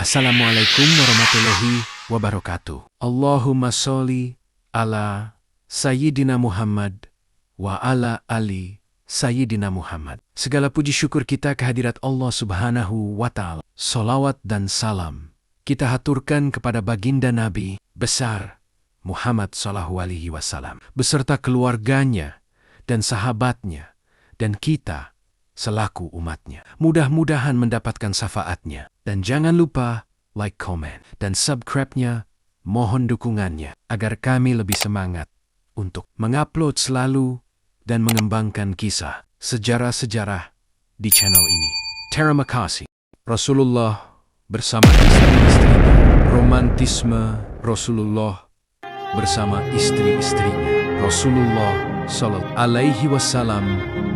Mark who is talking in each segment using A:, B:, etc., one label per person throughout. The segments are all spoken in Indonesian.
A: Assalamualaikum warahmatullahi wabarakatuh. Allahumma sholli ala Sayyidina Muhammad wa ala ali Sayyidina Muhammad. Segala puji syukur kita kehadirat Allah Subhanahu wa Ta'ala. Salawat dan salam kita haturkan kepada baginda Nabi besar Muhammad sallallahu alaihi wasallam beserta keluarganya dan sahabatnya dan kita selaku umatnya. Mudah-mudahan mendapatkan syafaatnya. Dan jangan lupa like, comment, dan subscribe-nya. Mohon dukungannya agar kami lebih semangat untuk mengupload selalu dan mengembangkan kisah sejarah-sejarah di channel ini. Terima kasih. Rasulullah bersama istri-istrinya. Romantisme Rasulullah bersama istri-istrinya. Rasulullah sallallahu alaihi wasallam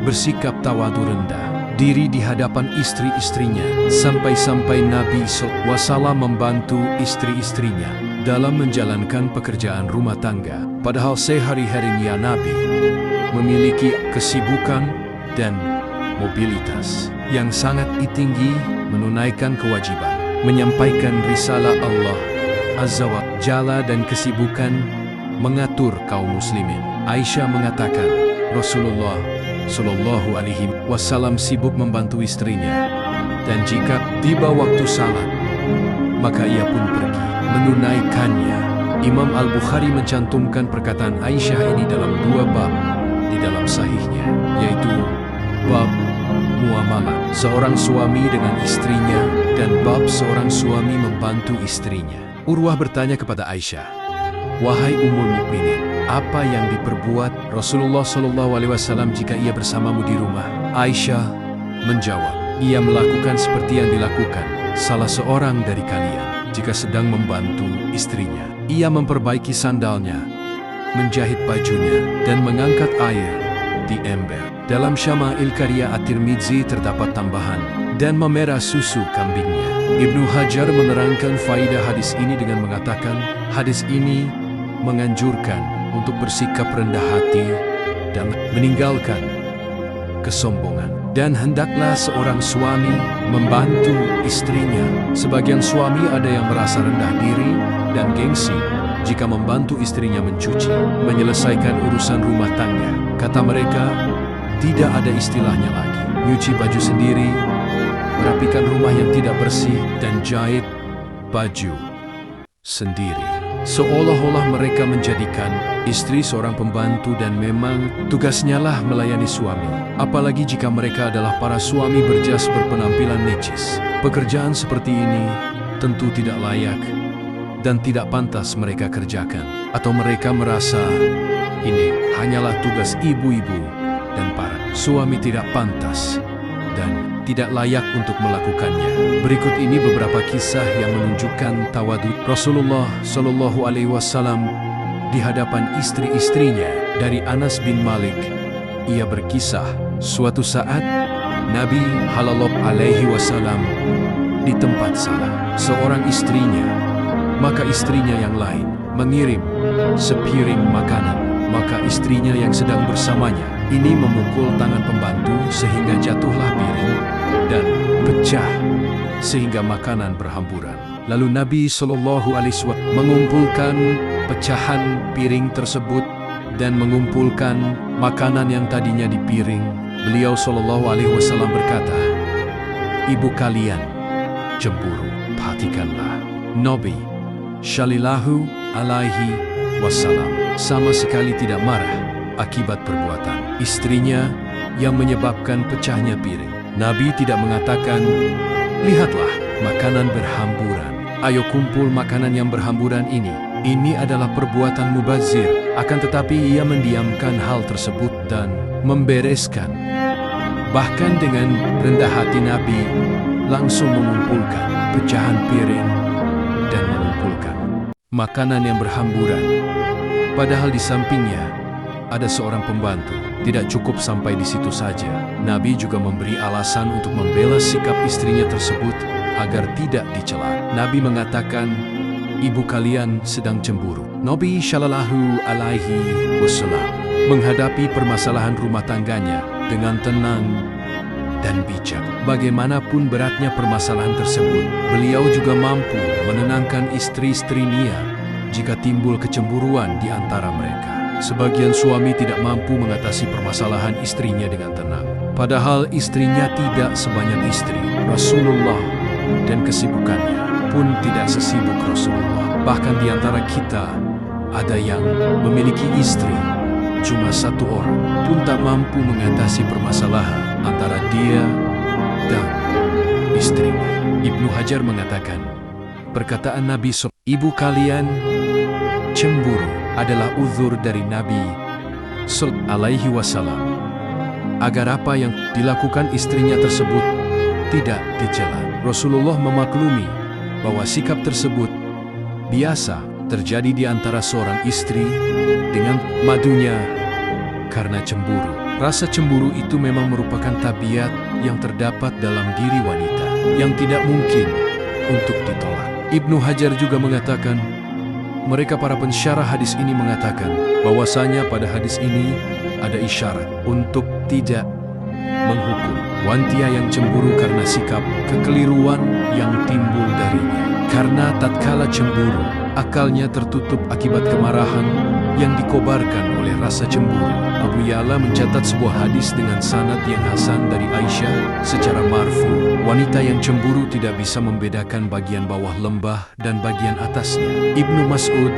A: bersikap tawadu rendah diri di hadapan istri-istrinya sampai-sampai Nabi SAW membantu istri-istrinya dalam menjalankan pekerjaan rumah tangga. Padahal sehari-harinya Nabi memiliki kesibukan dan mobilitas yang sangat tinggi menunaikan kewajiban menyampaikan risalah Allah Azza wa Jalla dan kesibukan mengatur kaum muslimin. Aisyah mengatakan Rasulullah Sallallahu alaihi wasallam sibuk membantu istrinya, dan jika tiba waktu salat, maka ia pun pergi menunaikannya. Imam Al-Bukhari mencantumkan perkataan Aisyah ini dalam dua bab di dalam sahihnya, yaitu bab muamalah seorang suami dengan istrinya dan bab seorang suami membantu istrinya. Urwah bertanya kepada Aisyah, "Wahai Ummul Mukminin, apa yang diperbuat Rasulullah SAW jika ia bersamamu di rumah?" Aisyah menjawab, "Ia melakukan seperti yang dilakukan salah seorang dari kalian jika sedang membantu istrinya. Ia memperbaiki sandalnya, menjahit bajunya, dan mengangkat air di ember. Dalam Syama'il Karya At-Tirmidzi terdapat tambahan, dan memerah susu kambingnya." Ibnu Hajar menerangkan faidah hadis ini dengan mengatakan, hadis ini menganjurkan untuk bersikap rendah hati dan meninggalkan kesombongan. Dan hendaklah seorang suami membantu istrinya. Sebagian suami ada yang merasa rendah diri dan gengsi jika membantu istrinya mencuci, menyelesaikan urusan rumah tangga. Kata mereka, tidak ada istilahnya lagi. Nyuci baju sendiri, merapikan rumah yang tidak bersih, dan jahit baju sendiri. Seolah-olah mereka menjadikan istri seorang pembantu dan memang tugasnya lah melayani suami. Apalagi jika mereka adalah para suami berjas berpenampilan necis. Pekerjaan seperti ini tentu tidak layak dan tidak pantas mereka kerjakan. Atau mereka merasa ini hanyalah tugas ibu-ibu dan para suami tidak pantas dan tidak layak untuk melakukannya. Berikut ini beberapa kisah yang menunjukkan tawadu Rasulullah Sallallahu alaihi wasallam di hadapan istri-istrinya. Dari Anas bin Malik, ia berkisah, suatu saat Nabi Hallallahu alaihi wasallam di tempat salah seorang istrinya, maka istrinya yang lain mengirim sepiring makanan. Maka istrinya yang sedang bersamanya ini memukul tangan pembantu sehingga jatuhlah piring dan pecah sehingga makanan berhamburan. Lalu Nabi Shallallahu alaihi wasallam mengumpulkan pecahan piring tersebut dan mengumpulkan makanan yang tadinya di piring. Beliau Shallallahu alaihi wasallam berkata, "Ibu kalian cemburu." Perhatikanlah, Nabi Shallallahu alaihi wasallam sama sekali tidak marah akibat perbuatan istrinya yang menyebabkan pecahnya piring. Nabi tidak mengatakan, "Lihatlah, makanan berhamburan. Ayo kumpul makanan yang berhamburan ini." Ini adalah perbuatan mubazir. Akan tetapi ia mendiamkan hal tersebut dan membereskan. Bahkan dengan rendah hati Nabi langsung mengumpulkan pecahan piring dan mengumpulkan makanan yang berhamburan. Padahal di sampingnya ada seorang pembantu. Tidak cukup sampai di situ saja. Nabi juga memberi alasan untuk membela sikap istrinya tersebut agar tidak dicela. Nabi mengatakan, "Ibu kalian sedang cemburu." Nabi Shallallahu alaihi wasallam menghadapi permasalahan rumah tangganya dengan tenang dan bijak. Bagaimanapun beratnya permasalahan tersebut, beliau juga mampu menenangkan istri-istri Nia jika timbul kecemburuan di antara mereka. Sebagian suami tidak mampu mengatasi permasalahan istrinya dengan tenang. Padahal istrinya tidak sebanyak istri Rasulullah dan kesibukannya pun tidak sesibuk Rasulullah. Bahkan di antara kita ada yang memiliki istri cuma satu orang pun tak mampu mengatasi permasalahan antara dia dan istrinya. Ibnu Hajar mengatakan, perkataan Nabi ibu kalian cemburu adalah uzur dari Nabi alaihi wasallam agar apa yang dilakukan istrinya tersebut tidak dicela. Rasulullah memaklumi bahwa sikap tersebut biasa terjadi di antara seorang istri dengan madunya karena cemburu. Rasa cemburu itu memang merupakan tabiat yang terdapat dalam diri wanita yang tidak mungkin untuk ditolak. Ibnu Hajar juga mengatakan, mereka para pensyarah hadis ini mengatakan bahwasanya pada hadis ini ada isyarat untuk tidak menghukum wanita yang cemburu karena sikap kekeliruan yang timbul darinya. Karena tatkala cemburu, akalnya tertutup akibat kemarahan yang dikobarkan oleh rasa cemburu. Abu Ya'la mencatat sebuah hadis dengan sanad yang hasan dari Aisyah secara marfu. Wanita yang cemburu tidak bisa membedakan bagian bawah lembah dan bagian atasnya. Ibnu Mas'ud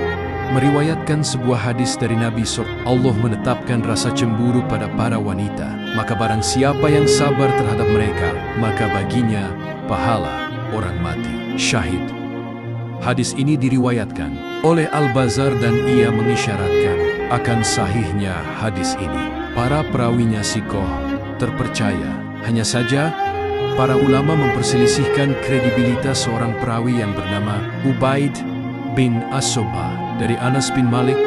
A: meriwayatkan sebuah hadis dari Nabi Allah menetapkan rasa cemburu pada para wanita. Maka barang siapa yang sabar terhadap mereka, maka baginya pahala orang mati syahid. Hadis ini diriwayatkan oleh Al-Bazar dan ia mengisyaratkan akan sahihnya hadis ini. Para perawinya sikoh terpercaya. Hanya saja, para ulama memperselisihkan kredibilitas seorang perawi yang bernama Ubaid bin As-Sobah. Dari Anas bin Malik,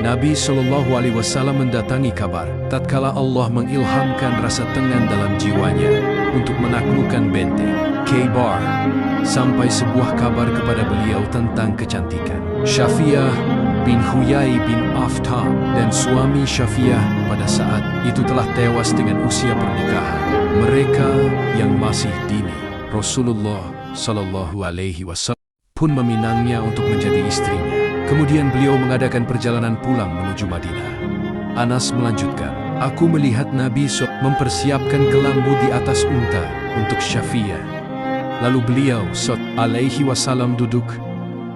A: Nabi SAW mendatangi kabar tatkala Allah mengilhamkan rasa tengan dalam jiwanya untuk menaklukkan benteng Khaybar, sampai sebuah kabar kepada beliau tentang kecantikan Syafiyah bin Huyai bin Aftam, dan suami Syafiyah pada saat itu telah tewas dengan usia pernikahan mereka yang masih dini. Rasulullah SAW pun meminangnya untuk menjadi istrinya. Kemudian beliau mengadakan perjalanan pulang menuju Madinah. Anas melanjutkan, aku melihat Nabi mempersiapkan kelambu di atas unta untuk Syafiyah. Lalu beliau alaihi wasallam duduk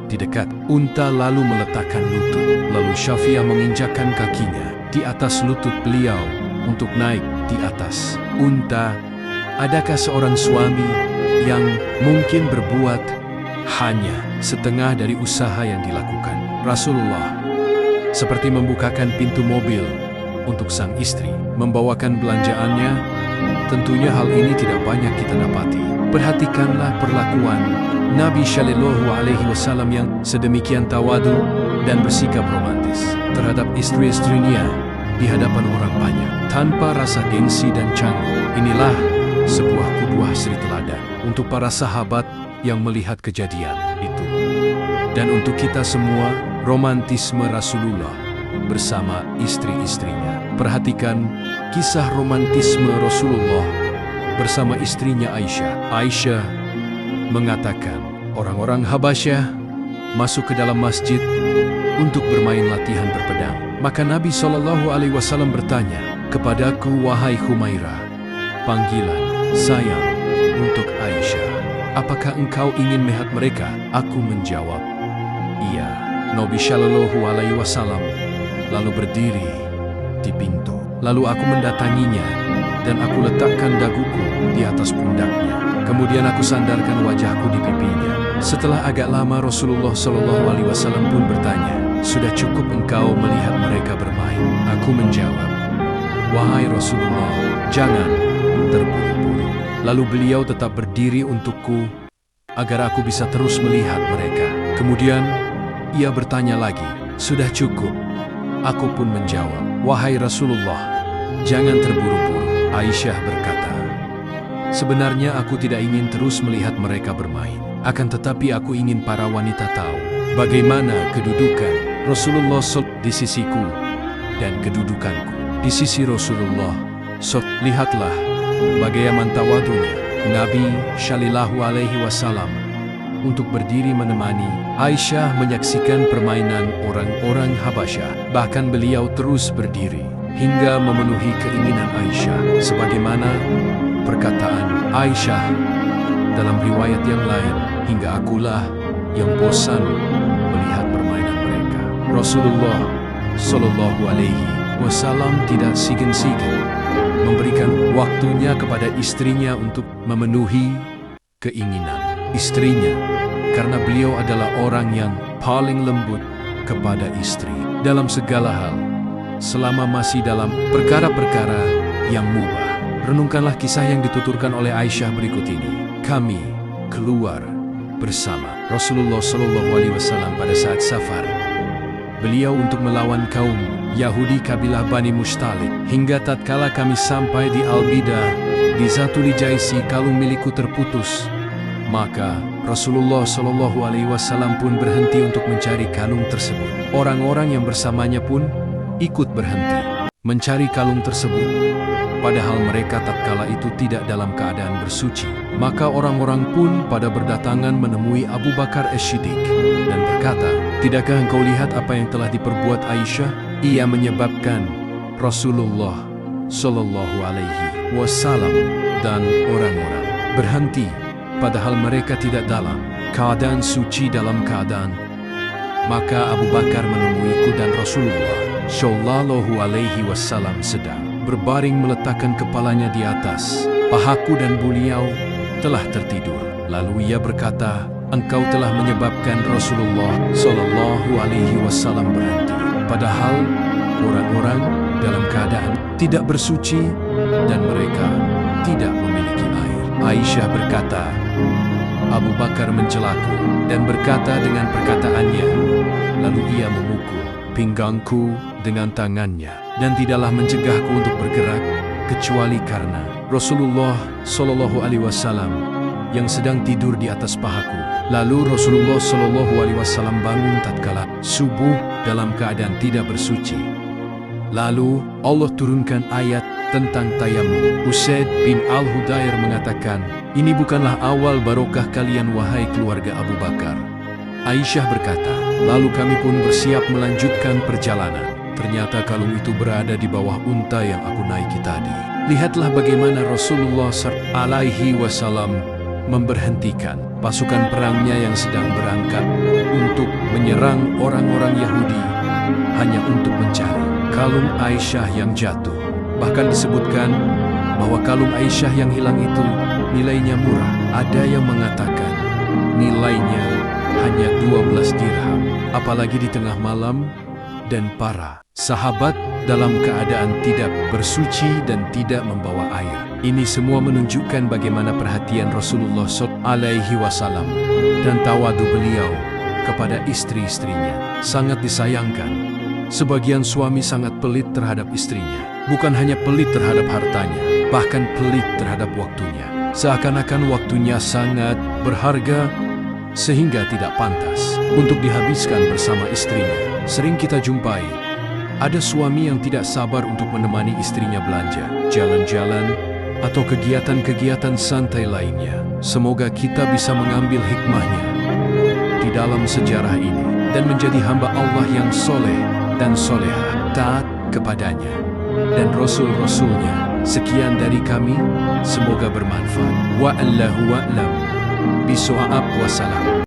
A: di dekat unta lalu meletakkan lutut. Lalu Syafiyah menginjakkan kakinya di atas lutut beliau untuk naik di atas unta. Adakah seorang suami yang mungkin berbuat hanya setengah dari usaha yang dilakukan Rasulullah, seperti membukakan pintu mobil untuk sang istri, membawakan belanjaannya? Tentunya hal ini tidak banyak kita dapati. Perhatikanlah perlakuan Nabi Shallallahu Alaihi Wasallam yang sedemikian tawadu dan bersikap romantis terhadap istri-istrinya di hadapan orang banyak, tanpa rasa gengsi dan canggung. Inilah sebuah qudwah suri teladan untuk para sahabat yang melihat kejadian itu. Dan untuk kita semua, romantisme Rasulullah bersama istri-istrinya. Perhatikan kisah romantisme Rasulullah bersama istrinya Aisyah. Aisyah mengatakan, orang-orang Habasyah masuk ke dalam masjid untuk bermain latihan berpedang. Maka Nabi SAW bertanya, kepadaku wahai Humairah, panggilan sayang untuk Aisyah. Apakah engkau ingin melihat mereka? Aku menjawab, iya. Nabi Shallallahu Alaihi Wasallam lalu berdiri di pintu. Lalu aku mendatanginya dan aku letakkan daguku di atas pundaknya. Kemudian aku sandarkan wajahku di pipinya. Setelah agak lama Rasulullah Shallallahu Alaihi Wasallam pun bertanya, sudah cukup engkau melihat mereka bermain? Aku menjawab, wahai Rasulullah, jangan terburu-buru. Lalu beliau tetap berdiri untukku agar aku bisa terus melihat mereka. Kemudian ia bertanya lagi, sudah cukup? Aku pun menjawab, wahai Rasulullah, jangan terburu-buru. Aisyah berkata, sebenarnya aku tidak ingin terus melihat mereka bermain. Akan tetapi aku ingin para wanita tahu bagaimana kedudukan Rasulullah di sisiku dan kedudukanku di sisi Rasulullah. Lihatlah bagaimana tawadunya Nabi Shallallahu Alaihi Wasallam untuk berdiri menemani Aisyah menyaksikan permainan orang-orang Habasyah. Bahkan beliau terus berdiri hingga memenuhi keinginan Aisyah, sebagaimana perkataan Aisyah dalam riwayat yang lain, hingga akulah yang bosan melihat permainan mereka. Rasulullah Shallallahu Alaihi Wasallam tidak segan-segan memberikan waktunya kepada istrinya untuk memenuhi keinginan istrinya, karena beliau adalah orang yang paling lembut kepada istri dalam segala hal, selama masih dalam perkara-perkara yang mubah. Renungkanlah kisah yang dituturkan oleh Aisyah berikut ini. Kami keluar bersama Rasulullah Shallallahu Alaihi Wasallam pada saat safar beliau untuk melawan kaum Yahudi kabilah Bani Mustalik, hingga tatkala kami sampai di Al-Bidah di Zatul Jaisi, kalung milikku terputus. Maka Rasulullah Shallallahu Alaihi Wasallam pun berhenti untuk mencari kalung tersebut. Orang-orang yang bersamanya pun ikut berhenti mencari kalung tersebut, padahal mereka tatkala itu tidak dalam keadaan bersuci. Maka orang-orang pun pada berdatangan menemui Abu Bakar As-Siddiq dan berkata, "Tidakkah engkau lihat apa yang telah diperbuat Aisyah?" Ia menyebabkan Rasulullah Shallallahu Alaihi Wasallam dan orang-orang berhenti, padahal mereka tidak dalam keadaan suci dalam keadaan. Maka Abu Bakar menemuiku dan Rasulullah Shallallahu Alaihi Wasallam sedang berbaring meletakkan kepalanya di atas pahaku dan beliau telah tertidur. Lalu ia berkata, "Engkau telah menyebabkan Rasulullah Shallallahu Alaihi Wasallam berhenti, padahal orang-orang dalam keadaan tidak bersuci dan mereka tidak memiliki air." Aisyah berkata, Abu Bakar mencelaku dan berkata dengan perkataannya, lalu ia memukul pinggangku dengan tangannya dan tidaklah mencegahku untuk bergerak kecuali karena Rasulullah Shallallahu Alaihi Wasallam yang sedang tidur di atas pahaku. Lalu Rasulullah Shallallahu Alaihi Wasallam bangun tatkala subuh dalam keadaan tidak bersuci. Lalu Allah turunkan ayat tentang tayamum. Usaid bin Al-Hudayr mengatakan, "Ini bukanlah awal barokah kalian wahai keluarga Abu Bakar." Aisyah berkata, "Lalu kami pun bersiap melanjutkan perjalanan. Ternyata kalung itu berada di bawah unta yang aku naiki tadi." Lihatlah bagaimana Rasulullah Alaihi Wasallam memberhentikan pasukan perangnya yang sedang berangkat untuk menyerang orang-orang Yahudi hanya untuk mencari kalung Aisyah yang jatuh. Bahkan disebutkan bahwa kalung Aisyah yang hilang itu nilainya murah. Ada yang mengatakan nilainya hanya 12 dirham, apalagi di tengah malam dan para sahabat dalam keadaan tidak bersuci dan tidak membawa air. Ini semua menunjukkan bagaimana perhatian Rasulullah SAW dan tawadu beliau kepada istri-istrinya. Sangat disayangkan, sebagian suami sangat pelit terhadap istrinya. Bukan hanya pelit terhadap hartanya, bahkan pelit terhadap waktunya. Seakan-akan waktunya sangat berharga sehingga tidak pantas untuk dihabiskan bersama istrinya. Sering kita jumpai ada suami yang tidak sabar untuk menemani istrinya belanja, jalan-jalan, atau kegiatan-kegiatan santai lainnya. Semoga kita bisa mengambil hikmahnya di dalam sejarah ini dan menjadi hamba Allah yang soleh dan solehah, taat kepadanya dan Rasul-Rasulnya. Sekian dari kami, semoga bermanfaat. Wa'allahu a'lam bishawab. Wassalam.